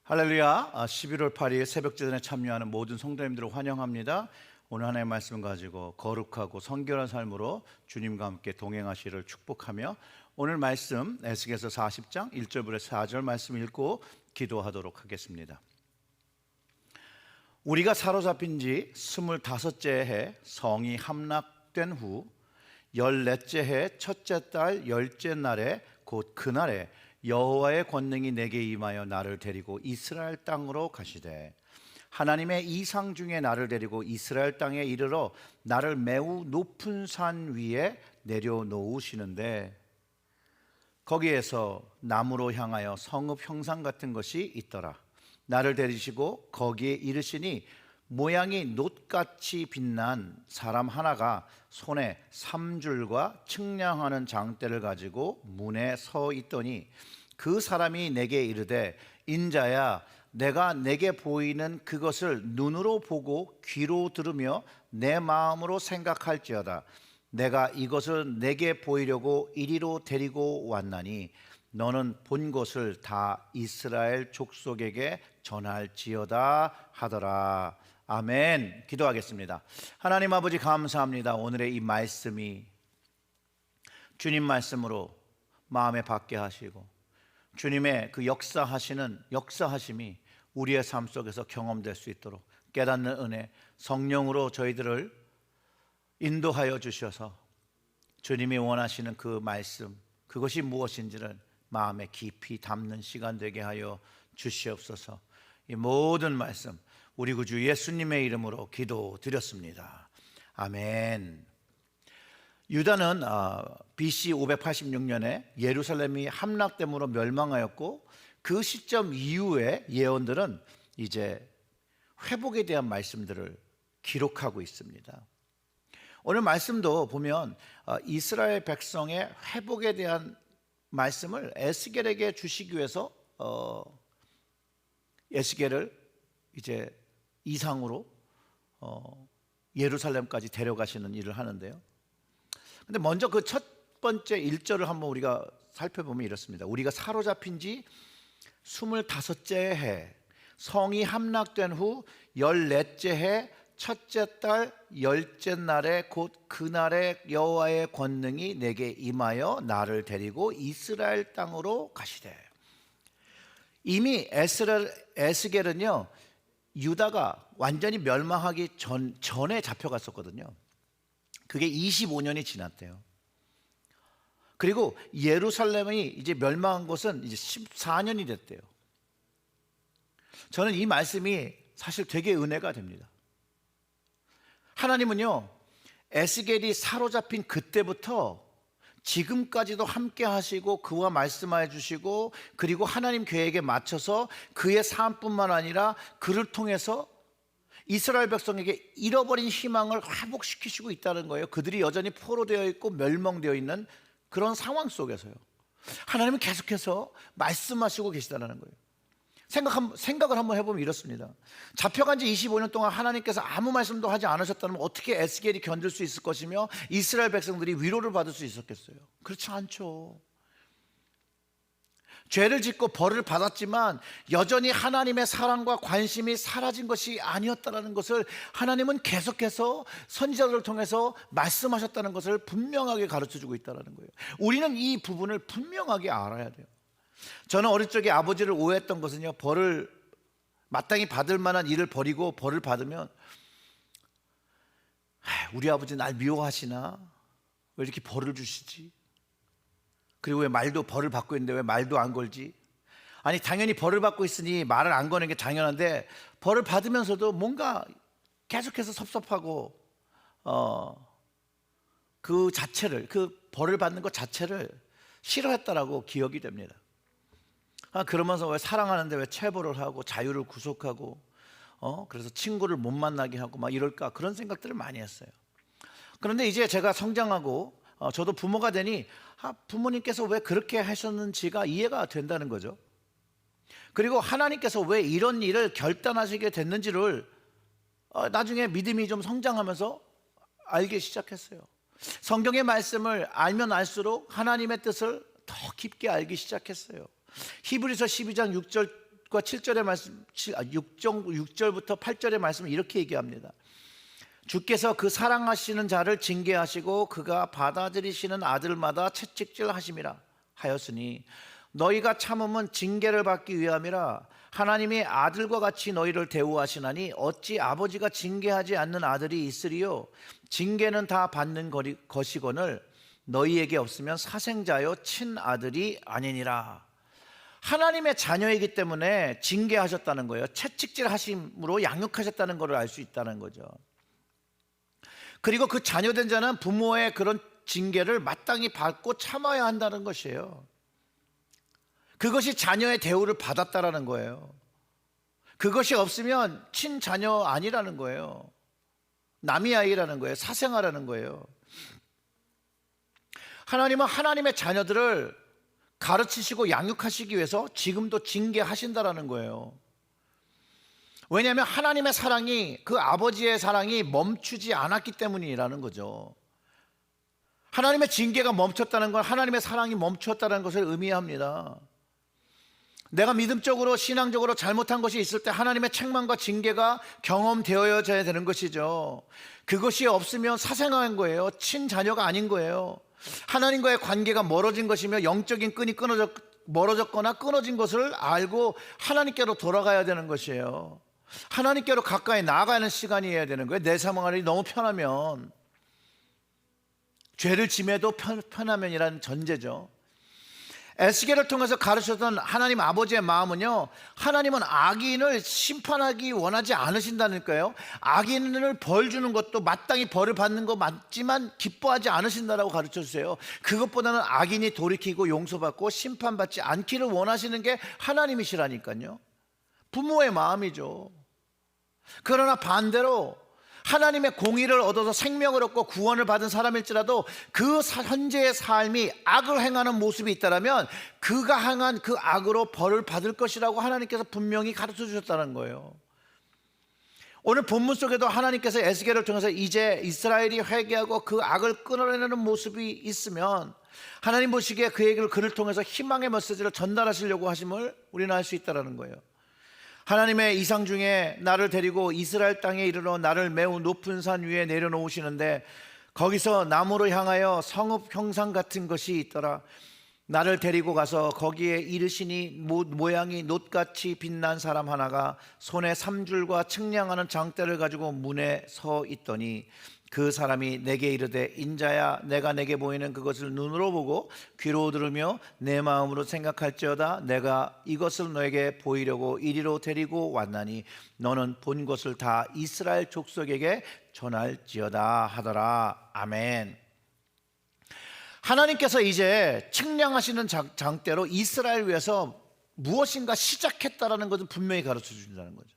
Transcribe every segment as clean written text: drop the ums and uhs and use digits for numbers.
할렐루야. 11월 8일 새벽제단에 참여하는 모든 성도님들을 환영합니다. 오늘 하나님의 말씀 가지고 거룩하고 성결한 삶으로 주님과 함께 동행하시기를 축복하며 오늘 말씀 에스겔서 40장 1절부터 4절 말씀 읽고 기도하도록 하겠습니다. 우리가 사로잡힌 지 25째 해 성이 함락된 후 14째 해 첫째 달 10째 날에 곧 그날에 여호와의 권능이 내게 임하여 나를 데리고 이스라엘 땅으로 가시되 하나님의 이상 중에 나를 데리고 이스라엘 땅에 이르러 나를 매우 높은 산 위에 내려놓으시는데 거기에서 나무로 향하여 성읍 형상 같은 것이 있더라. 나를 데리시고 거기에 이르시니 모양이 놋같이 빛난 사람 하나가 손에 삼줄과 측량하는 장대를 가지고 문에 서 있더니 그 사람이 내게 이르되 인자야 내가 내게 보이는 그것을 눈으로 보고 귀로 들으며 내 마음으로 생각할지어다. 내가 이것을 내게 보이려고 이리로 데리고 왔나니 너는 본 것을 다 이스라엘 족속에게 전할지어다 하더라. 아멘. 기도하겠습니다. 하나님 아버지 감사합니다. 오늘의 이 말씀이 주님 말씀으로 마음에 받게 하시고 주님의 그 역사하심이 우리의 삶 속에서 경험될 수 있도록 깨닫는 은혜 성령으로 저희들을 인도하여 주셔서 주님이 원하시는 그 말씀 그것이 무엇인지를 마음에 깊이 담는 시간 되게 하여 주시옵소서. 이 모든 말씀 우리 구주 예수님의 이름으로 기도드렸습니다. 아멘. 유다는 BC 586년에 예루살렘이 함락됨으로 멸망하였고 그 시점 이후의 예언들은 이제 회복에 대한 말씀들을 기록하고 있습니다. 오늘 말씀도 보면 이스라엘 백성의 회복에 대한 말씀을 에스겔에게 주시기 위해서 에스겔을 이제 이상으로 예루살렘까지 데려가시는 일을 하는데요. 근데 먼저 그 첫 번째 1절을 한번 우리가 살펴보면 이렇습니다. 우리가 사로잡힌 지 25째 해 성이 함락된 후 14째 해 첫째 달 10째 날에 곧 그날에 여호와의 권능이 내게 임하여 나를 데리고 이스라엘 땅으로 가시되. 이미 에스겔은요 유다가 완전히 멸망하기 전에 잡혀갔었거든요. 그게 25년이 지났대요. 그리고 예루살렘이 이제 멸망한 것은 이제 14년이 됐대요. 저는 이 말씀이 사실 되게 은혜가 됩니다. 하나님은요 에스겔이 사로잡힌 그때부터 지금까지도 함께 하시고 그와 말씀하여 주시고 그리고 하나님 계획에 맞춰서 그의 삶뿐만 아니라 그를 통해서 이스라엘 백성에게 잃어버린 희망을 회복시키시고 있다는 거예요. 그들이 여전히 포로되어 있고 멸망되어 있는 그런 상황 속에서요 하나님은 계속해서 말씀하시고 계시다는 거예요. 생각을 한번 해보면 이렇습니다. 잡혀간 지 25년 동안 하나님께서 아무 말씀도 하지 않으셨다면 어떻게 에스겔이 견딜 수 있을 것이며 이스라엘 백성들이 위로를 받을 수 있었겠어요? 그렇지 않죠. 죄를 짓고 벌을 받았지만 여전히 하나님의 사랑과 관심이 사라진 것이 아니었다는 것을 하나님은 계속해서 선지자들을 통해서 말씀하셨다는 것을 분명하게 가르쳐주고 있다는 거예요. 우리는 이 부분을 분명하게 알아야 돼요. 저는 어릴 적에 아버지를 오해했던 것은요 벌을 마땅히 받을 만한 일을 버리고 벌을 받으면 우리 아버지 날 미워하시나? 왜 이렇게 벌을 주시지? 그리고 왜 말도 벌을 받고 있는데 왜 말도 안 걸지? 아니 당연히 벌을 받고 있으니 말을 안 거는 게 당연한데 벌을 받으면서도 뭔가 계속해서 섭섭하고 그 자체를 그 벌을 받는 것 자체를 싫어했다라고 기억이 됩니다. 그러면서 왜 사랑하는데 왜 체벌을 하고 자유를 구속하고 그래서 친구를 못 만나게 하고 막 이럴까 그런 생각들을 많이 했어요. 그런데 이제 제가 성장하고 저도 부모가 되니 부모님께서 왜 그렇게 하셨는지가 이해가 된다는 거죠. 그리고 하나님께서 왜 이런 일을 결단하시게 됐는지를 나중에 믿음이 좀 성장하면서 알기 시작했어요. 성경의 말씀을 알면 알수록 하나님의 뜻을 더 깊게 알기 시작했어요. 히브리서 12장 6절 7절의 말씀, 6절부터 8절의 말씀을 이렇게 얘기합니다. 주께서 그 사랑하시는 자를 징계하시고 그가 받아들이시는 아들마다 채찍질 하심이라 하였으니 너희가 참음은 징계를 받기 위함이라. 하나님이 아들과 같이 너희를 대우하시나니 어찌 아버지가 징계하지 않는 아들이 있으리요. 징계는 다 받는 것이거늘 너희에게 없으면 사생자요 친아들이 아니니라. 하나님의 자녀이기 때문에 징계하셨다는 거예요. 채찍질 하심으로 양육하셨다는 것을 알 수 있다는 거죠. 그리고 그 자녀된 자는 부모의 그런 징계를 마땅히 받고 참아야 한다는 것이에요. 그것이 자녀의 대우를 받았다라는 거예요. 그것이 없으면 친자녀 아니라는 거예요. 남의 아이라는 거예요. 사생아라는 거예요. 하나님은 하나님의 자녀들을 가르치시고 양육하시기 위해서 지금도 징계하신다라는 거예요. 왜냐하면 하나님의 사랑이, 그 아버지의 사랑이 멈추지 않았기 때문이라는 거죠. 하나님의 징계가 멈췄다는 건 하나님의 사랑이 멈추었다는 것을 의미합니다. 내가 믿음적으로 신앙적으로 잘못한 것이 있을 때 하나님의 책망과 징계가 경험되어져야 되는 것이죠. 그것이 없으면 사생아인 거예요. 친자녀가 아닌 거예요. 하나님과의 관계가 멀어진 것이며 영적인 끈이 멀어졌거나 끊어진 것을 알고 하나님께로 돌아가야 되는 것이에요. 하나님께로 가까이 나아가는 시간이어야 되는 거예요. 내 생활이 너무 편하면, 죄를 짐해도 편하면이라는 전제죠. 에스겔을 통해서 가르쳤던 하나님 아버지의 마음은요, 하나님은 악인을 심판하기 원하지 않으신다니까요. 악인을 벌 주는 것도 마땅히 벌을 받는 거 맞지만 기뻐하지 않으신다라고 가르쳐주세요. 그것보다는 악인이 돌이키고 용서받고 심판받지 않기를 원하시는 게 하나님이시라니까요. 부모의 마음이죠. 그러나 반대로 하나님의 공의를 얻어서 생명을 얻고 구원을 받은 사람일지라도 그 현재의 삶이 악을 행하는 모습이 있다면 그가 행한 그 악으로 벌을 받을 것이라고 하나님께서 분명히 가르쳐 주셨다는 거예요. 오늘 본문 속에도 하나님께서 에스겔을 통해서 이제 이스라엘이 회개하고 그 악을 끊어내는 모습이 있으면 하나님 보시기에 그를 통해서 희망의 메시지를 전달하시려고 하심을 우리는 알 수 있다는 거예요. 하나님의 이상 중에 나를 데리고 이스라엘 땅에 이르러 나를 매우 높은 산 위에 내려놓으시는데 거기서 나무로 향하여 성읍 형상 같은 것이 있더라. 나를 데리고 가서 거기에 이르시니 모양이 놋같이 빛난 사람 하나가 손에 삼줄과 측량하는 장대를 가지고 문에 서 있더니 그 사람이 내게 이르되 인자야 내가 내게 보이는 그것을 눈으로 보고 귀로 들으며 내 마음으로 생각할지어다. 내가 이것을 너에게 보이려고 이리로 데리고 왔나니 너는 본 것을 다 이스라엘 족속에게 전할지어다 하더라. 아멘. 하나님께서 이제 측량하시는 장대로 이스라엘 위해서 무엇인가 시작했다라는 것을 분명히 가르쳐 주신다는 거죠.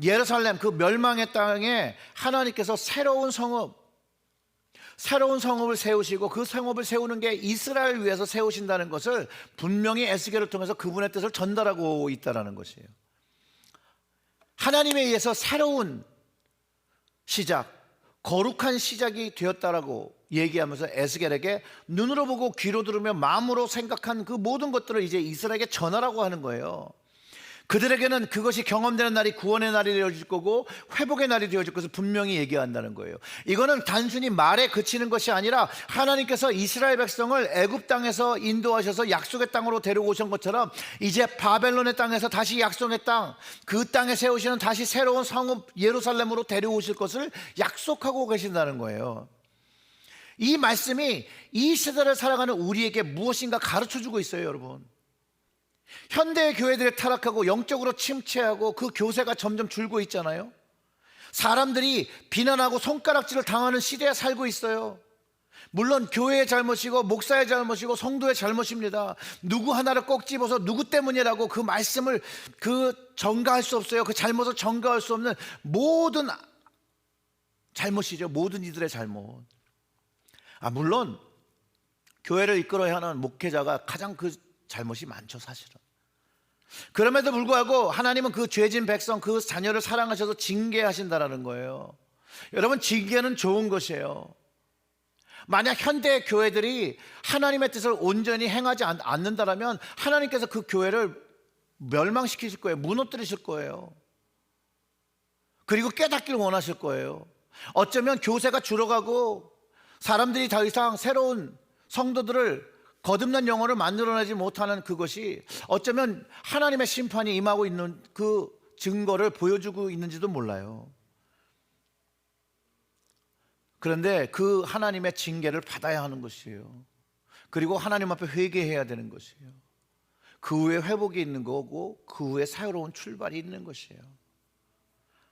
예루살렘 그 멸망의 땅에 하나님께서 새로운 성읍을 세우시고 그 성읍을 세우는 게 이스라엘 위해서 세우신다는 것을 분명히 에스겔을 통해서 그분의 뜻을 전달하고 있다는 것이에요. 하나님에 의해서 새로운 시작, 거룩한 시작이 되었다라고 얘기하면서 에스겔에게 눈으로 보고 귀로 들으며 마음으로 생각한 그 모든 것들을 이제 이스라엘에게 전하라고 하는 거예요. 그들에게는 그것이 경험되는 날이 구원의 날이 되어질 거고 회복의 날이 되어질 것을 분명히 얘기한다는 거예요. 이거는 단순히 말에 그치는 것이 아니라 하나님께서 이스라엘 백성을 애굽 땅에서 인도하셔서 약속의 땅으로 데려오신 것처럼 이제 바벨론의 땅에서 다시 약속의 땅, 그 땅에 세우시는 다시 새로운 성읍 예루살렘으로 데려오실 것을 약속하고 계신다는 거예요. 이 말씀이 이 시대를 살아가는 우리에게 무엇인가 가르쳐주고 있어요, 여러분. 현대의 교회들이 타락하고 영적으로 침체하고 그 교세가 점점 줄고 있잖아요. 사람들이 비난하고 손가락질을 당하는 시대에 살고 있어요. 물론 교회의 잘못이고 목사의 잘못이고 성도의 잘못입니다. 누구 하나를 꼭 집어서 누구 때문이라고 그 말씀을 전가할 수 없어요. 그 잘못을 전가할 수 없는 모든 잘못이죠. 모든 이들의 잘못. 물론 교회를 이끌어야 하는 목회자가 가장 그 잘못이 많죠, 사실은. 그럼에도 불구하고 하나님은 그 죄진 백성, 그 자녀를 사랑하셔서 징계하신다라는 거예요. 여러분, 징계는 좋은 것이에요. 만약 현대 교회들이 하나님의 뜻을 온전히 행하지 않는다라면 하나님께서 그 교회를 멸망시키실 거예요. 무너뜨리실 거예요. 그리고 깨닫기를 원하실 거예요. 어쩌면 교세가 줄어가고 사람들이 더 이상 새로운 성도들을 거듭난 영혼을 만들어내지 못하는 그것이 어쩌면 하나님의 심판이 임하고 있는 그 증거를 보여주고 있는지도 몰라요. 그런데 그 하나님의 징계를 받아야 하는 것이에요. 그리고 하나님 앞에 회개해야 되는 것이에요. 그 후에 회복이 있는 거고 그 후에 새로운 출발이 있는 것이에요.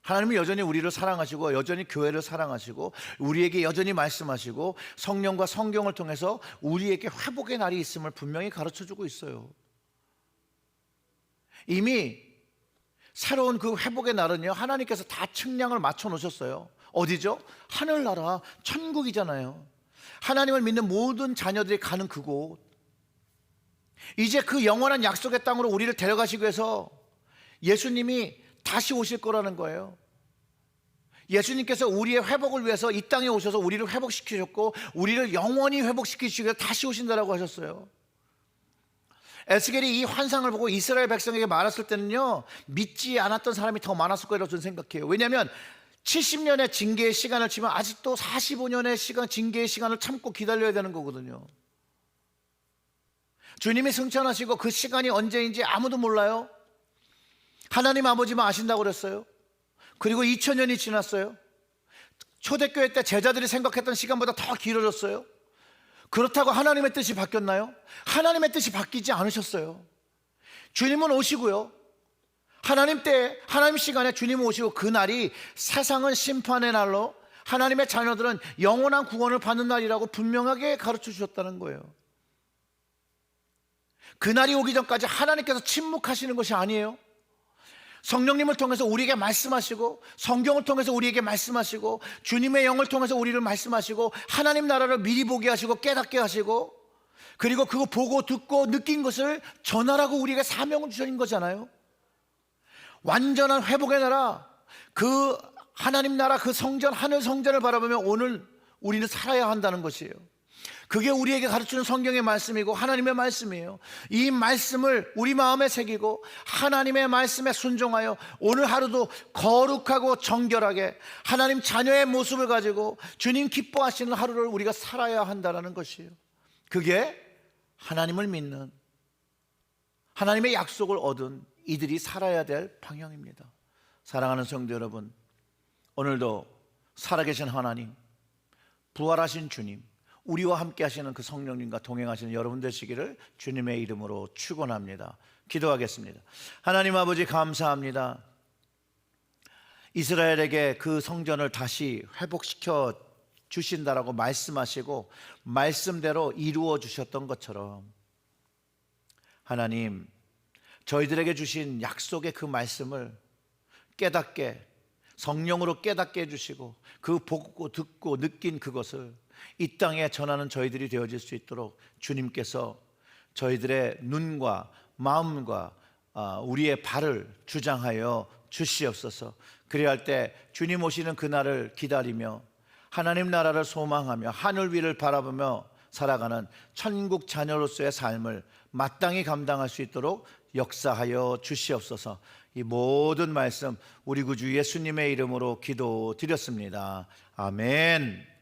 하나님은 여전히 우리를 사랑하시고 여전히 교회를 사랑하시고 우리에게 여전히 말씀하시고 성령과 성경을 통해서 우리에게 회복의 날이 있음을 분명히 가르쳐주고 있어요. 이미 새로운 그 회복의 날은요, 하나님께서 다 측량을 맞춰 놓으셨어요. 어디죠? 하늘나라, 천국이잖아요. 하나님을 믿는 모든 자녀들이 가는 그곳. 이제 그 영원한 약속의 땅으로 우리를 데려가시기 위해서 예수님이 다시 오실 거라는 거예요. 예수님께서 우리의 회복을 위해서 이 땅에 오셔서 우리를 회복시키셨고 우리를 영원히 회복시키시기 위해서 다시 오신다라고 하셨어요. 에스겔이 이 환상을 보고 이스라엘 백성에게 말했을 때는요, 믿지 않았던 사람이 더 많았을 거라고 저는 생각해요. 왜냐하면 70년의 징계의 시간을 치면 아직도 45년의 시간, 징계의 시간을 참고 기다려야 되는 거거든요. 주님이 승천하시고 그 시간이 언제인지 아무도 몰라요. 하나님 아버지만 아신다고 그랬어요. 그리고 2000년이 지났어요. 초대교회 때 제자들이 생각했던 시간보다 더 길어졌어요. 그렇다고 하나님의 뜻이 바뀌었나요? 하나님의 뜻이 바뀌지 않으셨어요. 주님은 오시고요, 하나님 때, 하나님 시간에 주님은 오시고 그 날이 세상은 심판의 날로 하나님의 자녀들은 영원한 구원을 받는 날이라고 분명하게 가르쳐 주셨다는 거예요. 그 날이 오기 전까지 하나님께서 침묵하시는 것이 아니에요. 성령님을 통해서 우리에게 말씀하시고 성경을 통해서 우리에게 말씀하시고 주님의 영을 통해서 우리를 말씀하시고 하나님 나라를 미리 보게 하시고 깨닫게 하시고 그리고 그거 보고 듣고 느낀 것을 전하라고 우리에게 사명을 주신 거잖아요. 완전한 회복의 나라, 그 하나님 나라, 그 성전, 하늘 성전을 바라보며 오늘 우리는 살아야 한다는 것이에요. 그게 우리에게 가르치는 성경의 말씀이고 하나님의 말씀이에요. 이 말씀을 우리 마음에 새기고 하나님의 말씀에 순종하여 오늘 하루도 거룩하고 정결하게 하나님 자녀의 모습을 가지고 주님 기뻐하시는 하루를 우리가 살아야 한다는 것이에요. 그게 하나님을 믿는, 하나님의 약속을 얻은 이들이 살아야 될 방향입니다. 사랑하는 성도 여러분, 오늘도 살아계신 하나님, 부활하신 주님, 우리와 함께 하시는 그 성령님과 동행하시는 여러분 되시기를 주님의 이름으로 축원합니다. 기도하겠습니다. 하나님 아버지, 감사합니다. 이스라엘에게 그 성전을 다시 회복시켜 주신다라고 말씀하시고 말씀대로 이루어 주셨던 것처럼 하나님, 저희들에게 주신 약속의 그 말씀을 깨닫게, 성령으로 깨닫게 해주시고 그 보고 듣고 느낀 그것을 이 땅에 전하는 저희들이 되어질 수 있도록 주님께서 저희들의 눈과 마음과 우리의 발을 주장하여 주시옵소서. 그래야 할 때 주님 오시는 그날을 기다리며 하나님 나라를 소망하며 하늘 위를 바라보며 살아가는 천국 자녀로서의 삶을 마땅히 감당할 수 있도록 역사하여 주시옵소서. 이 모든 말씀 우리 구주 예수님의 이름으로 기도드렸습니다. 아멘.